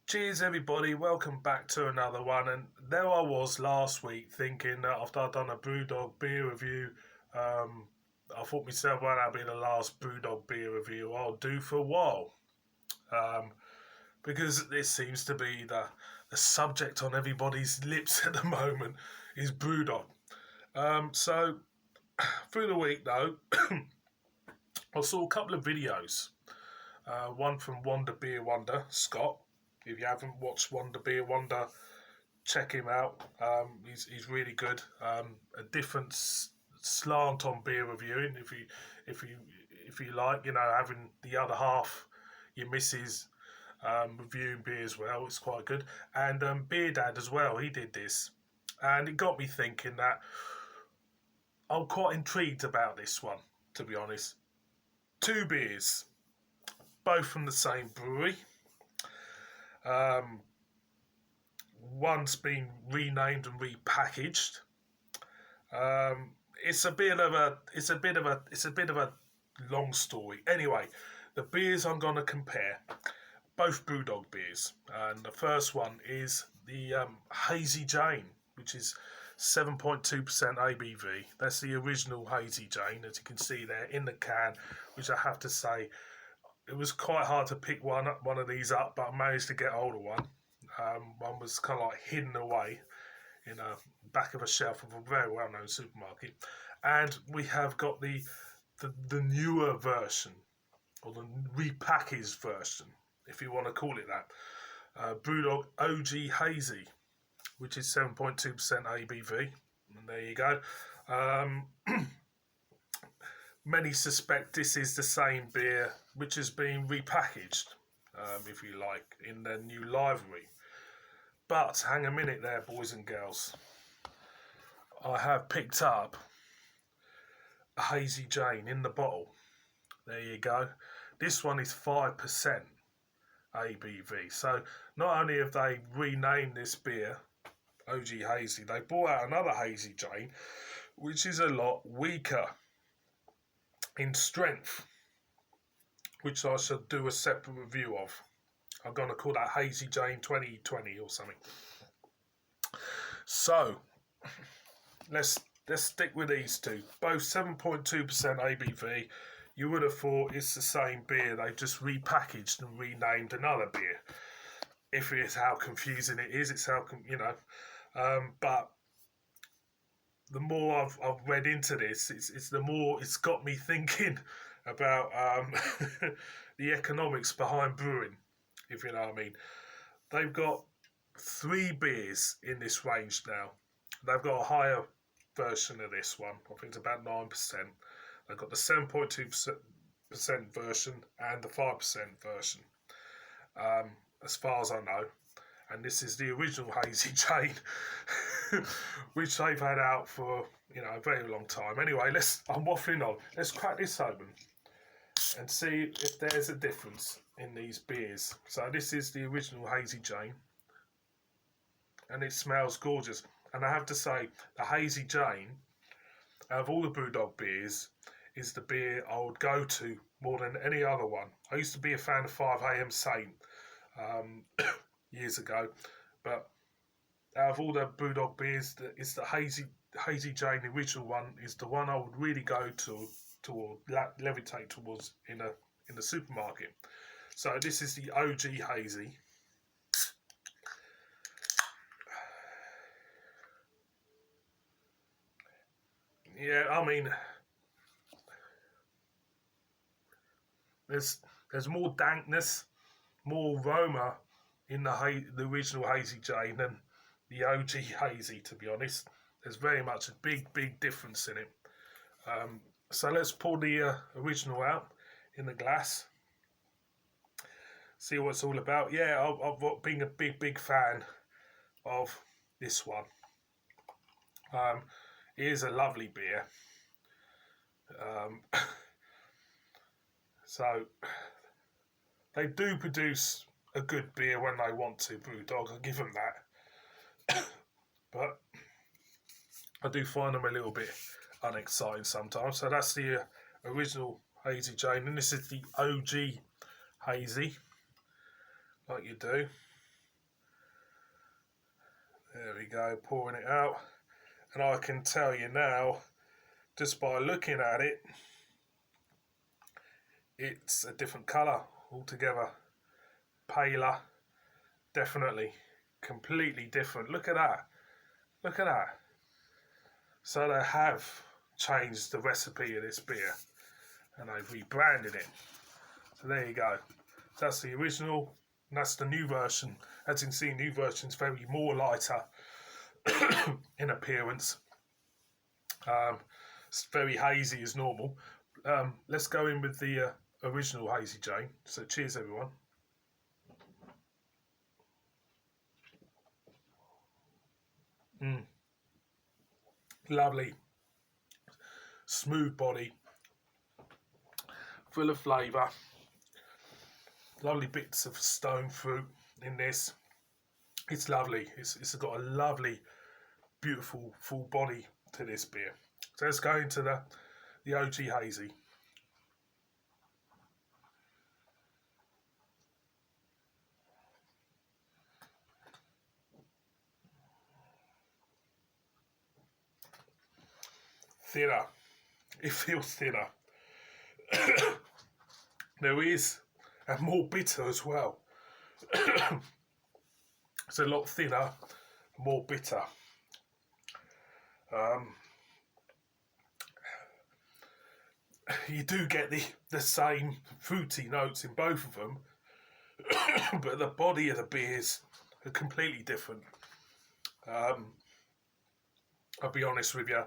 Cheers everybody, welcome back to another one. And there I was last week thinking that after I'd done a BrewDog beer review, I thought myself, well, that'll be the last BrewDog beer review I'll do for a while. Because this seems to be the subject on everybody's lips at the moment is BrewDog. So through the week though, I saw a couple of videos. One from Wonder Beer Wonder, Scott. If you haven't watched Wonder Beer Wonder, check him out. He's really good. A different slant on beer reviewing. If you like, having the other half, your missus, reviewing beer as well. It's quite good. And Beer Dad as well. He did this, and it got me thinking that I'm quite intrigued about this one. To be honest, two beers, both from the same brewery. One's been renamed and repackaged. It's a bit of a long story. Anyway, the beers I'm gonna compare, both BrewDog beers, and the first one is the Hazy Jane, which is 7.2% ABV. That's the original Hazy Jane, as you can see there in the can, which I have to say, it was quite hard to pick one of these up, but I managed to get hold of one. One was kind of like hidden away in the back of a shelf of a very well-known supermarket. And we have got the newer version, or the repackaged version, if you want to call it that. BrewDog OG Hazy, which is 7.2% ABV. And there you go. Many suspect this is the same beer which has been repackaged, if you like, in the new livery. But hang a minute there, boys and girls. I have picked up a Hazy Jane in the bottle. There you go. This one is 5% ABV. So not only have they renamed this beer OG Hazy, they brought out another Hazy Jane, which is a lot weaker in strength, which I shall do a separate review of. I'm going to call that Hazy Jane 2020 or something. So let's stick with these two. Both 7.2% ABV. You would have thought it's the same beer. They've just repackaged and renamed another beer. If it's how confusing it is, it's how but the more I've read into this, it's the more it's got me thinking about the economics behind brewing, if you know what I mean. They've got 3 beers in this range now. They've got a higher version of this one. I think it's about 9%. They've got the 7.2% version and the 5% version, as far as I know. And this is the original Hazy Jane, which they've had out for, a very long time. Anyway, I'm waffling on. Let's crack this open and see if there's a difference in these beers. So this is the original Hazy Jane, and it smells gorgeous. And I have to say, the Hazy Jane, out of all the BrewDog beers, is the beer I would go to more than any other one. I used to be a fan of 5am Saint years ago, but out of all the BrewDog beers, it's the Hazy Jane, the original one, is the one I would really go to or levitate towards in the supermarket. So this is the OG Hazy. Yeah, I mean, there's more dankness, more aroma in the original Hazy Jane than the OG Hazy, to be honest. There's very much a big difference in it. So let's pour the original out in the glass. See what it's all about. Yeah, I've been a big fan of this one. It is a lovely beer. So they do produce a good beer when they want to, BrewDog, I'll give them that. But I do find them a little bit unexciting sometimes. So that's the original Hazy Jane, and this is the OG Hazy, like you do. There we go, pouring it out. And I can tell you now, just by looking at it, it's a different colour altogether. Paler, definitely. Completely different. Look at that. Look at that. So they have changed the recipe of this beer and they've rebranded it. So there you go. That's the original, and that's the new version. As you can see, new version's very more lighter in appearance. It's very hazy as normal. Let's go in with the original Hazy Jane. So cheers, everyone. Lovely, smooth body, full of flavour. Lovely bits of stone fruit in this. It's lovely. It's got a lovely, beautiful full body to this beer. So let's go into the OG Hazy. Thinner. It feels thinner. There is, and more bitter as well. It's a lot thinner, more bitter. You do get the same fruity notes in both of them, but the body of the beers are completely different. I'll be honest with you,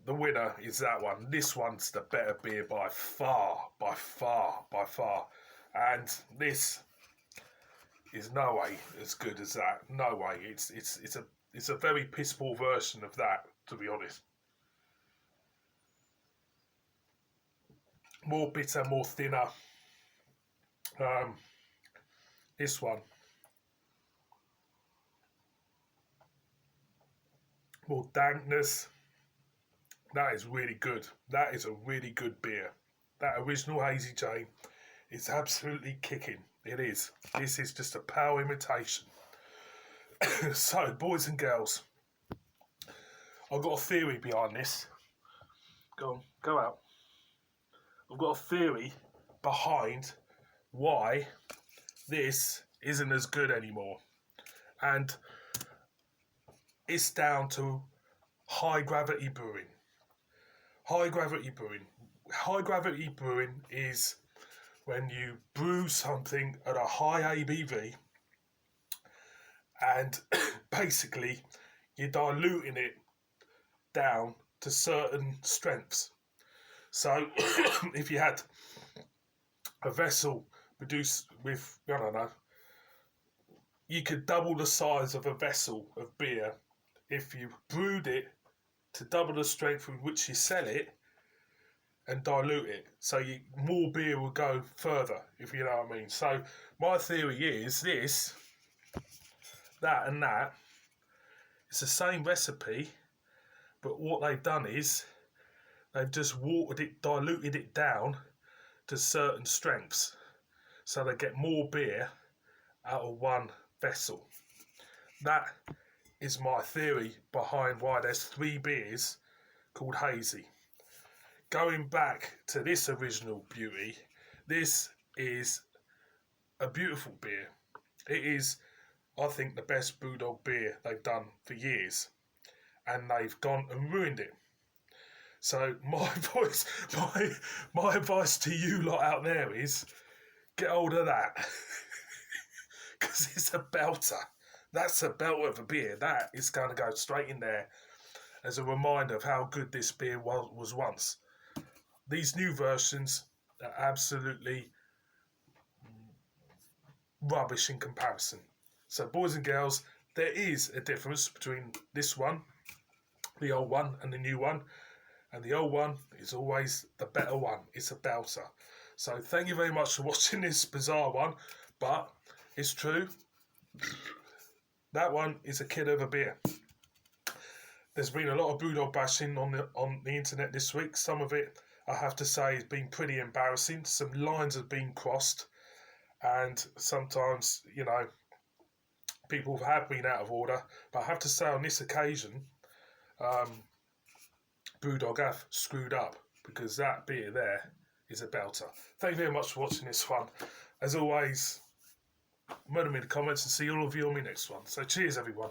the winner is that one. This one's the better beer by far, by far, by far. And this is no way as good as that. No way. It's a very piss poor version of that, to be honest. More bitter, more thinner. This one, more dankness. That is really good. That is a really good beer. That original Hazy Jane is absolutely kicking. It is. This is just a power imitation. So, boys and girls, I've got a theory behind this. Go on, go out. I've got a theory behind why this isn't as good anymore. And it's down to high gravity brewing. High gravity brewing. High gravity brewing is when you brew something at a high ABV and basically you're diluting it down to certain strengths. So if you had a vessel produced with, I don't know, you could double the size of a vessel of beer if you brewed it to double the strength with which you sell it and dilute it. So more beer will go further, if you know what I mean. So my theory is this, that and that. It's the same recipe, but what they've done is they've just watered it, diluted it down to certain strengths. So they get more beer out of one vessel. That is my theory behind why there's 3 beers called Hazy. Going back to this original beauty, this is a beautiful beer. It is, I think, the best BrewDog beer they've done for years, and they've gone and ruined it. So my advice to you lot out there is get hold of that, because it's a belter. That's a belter of a beer. That is going to go straight in there as a reminder of how good this beer was once. These new versions are absolutely rubbish in comparison. So boys and girls, there is a difference between this one, the old one, and the new one. And the old one is always the better one. It's a belter. So thank you very much for watching this bizarre one. But it's true. That one is a killer of a beer. There's been a lot of BrewDog bashing on the internet this week. Some of it, I have to say, has been pretty embarrassing. Some lines have been crossed. And sometimes, you know, people have been out of order, but I have to say on this occasion, BrewDog have screwed up, because that beer there is a belter. Thank you very much for watching this one. As always, murder me in the comments and see all of you on my next one. So cheers, everyone.